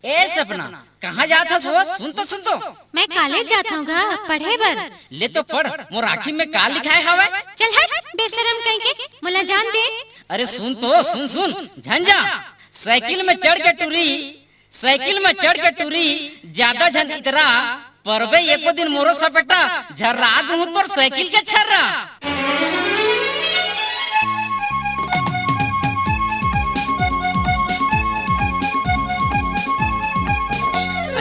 ए सपना कहाँ जाता हो? सुन तो मैं कॉलेज जाता हूँ पढ़े बर। ले तो पढ़, मोर आँखी में का लिखाए हवे? चल हट बेशरम कहीं के मुला जान दे। अरे सुन तो सुन झंझा, साइकिल में चढ़ के टूरी ज्यादा झन इतरा परबे एको दिन मोरो सा बेटा झर्रा दूं तोर साइकिल के छर्रा।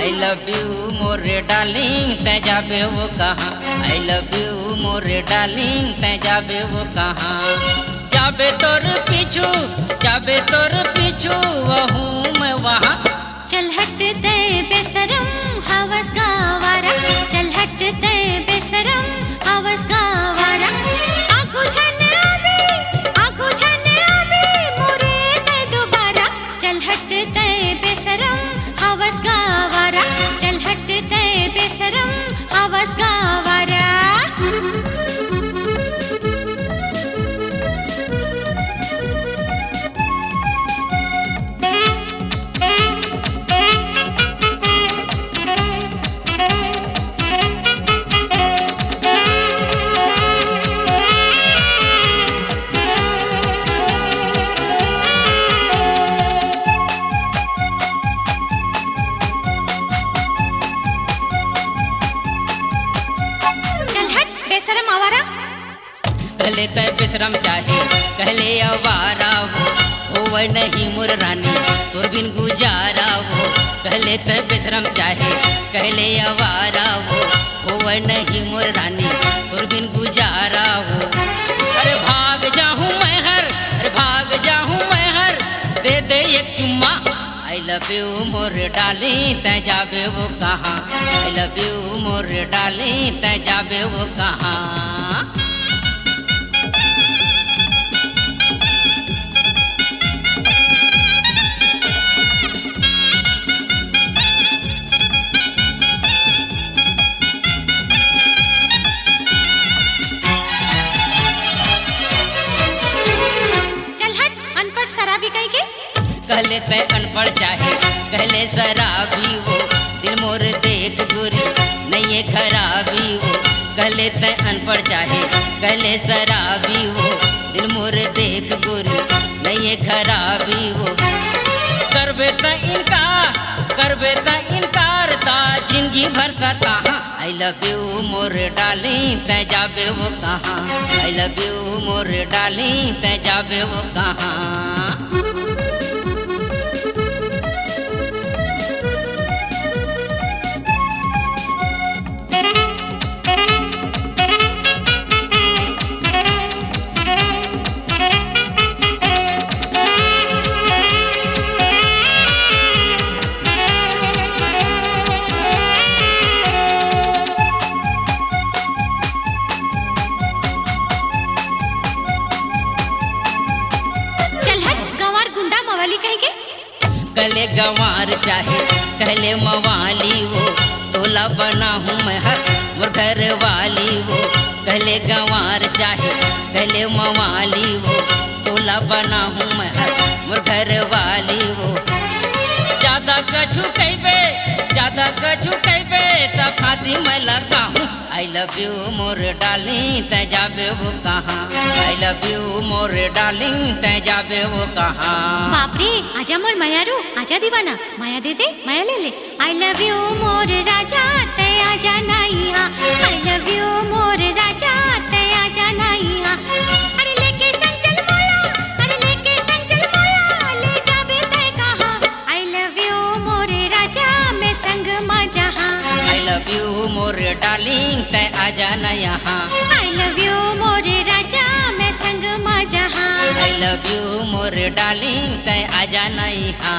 I love you मोरे डार्लिंग तै जाबे वो कहाँ? I love you मोरे डार्लिंग तै जाबे वो कहाँ? जाबे तोर पीछू वहूँ मैं वहाँ। चल हट दे बेशरम हवस गावारा, चल हट दे बेशरम हवस गावारा। आँखों छाने अभी मोरे ते दोबारा। चल हट दे बेशरम हवस गावारा, चल हट दे बेशरम हवस गावारा। कहले तै बेशरम चाहे कहले आवारा हो नहीं मोर रानी तोर बिन गुजारा हो। कहले तै बेशरम चाहे कहले आवारा हो नहीं मोर रानी तोर बिन गुजारा हो। अरे भाग जाऊं मैं हर दे दे एक चुम्मा। I love you more darling तै जाबे वो कहाँ? I love you more darling तै जाबे वो कहाँ? कहले तै अनपढ़ चाहे कहले शराबी वो दिल मोर देख गुरी नहीं खराबी वो। कहले तै अनपढ़ चाहे कहले शराबी वो दिल मोर देख गुरी नहीं खराबी वो। करबे त इनकार ता जिंदगी भर का कहाँ? I love you more darling तै जाबे वो कहाँ? I love you more darling तै जाबे वो कहाँ? कहले गंवार चाहे कहले मवाली वो तोला बना हूँ मैं हर मोर घर वाली वो। कहले गंवार चाहे कहले मवाली वो तोला बना हूँ मैं हर मोर घर वाली वो। ज्यादा कछु कहबे त फांसी मैं लगा हूँ। I love you more darling तै जाबे वो कहाँ? I love you more darling तै जाबे वो कहाँ? बाप रे आजा मोर मायारू, आजा दीवाना, माया दे दे माया ले ले। I love you मोर राजा तै आजा ना यहाँ। I love you मोर राजा तै आजा ना यहाँ। अरे लेके संग चल मोला ले जाबे तै कहाँ? I love you मोर राजा मैं संग मा जहाँ। I love you more darling तै आजा ना यहाँ। I love you मोर राजा मैं संग मा जहाँ। I love you more darling तै आजा ना यहाँ।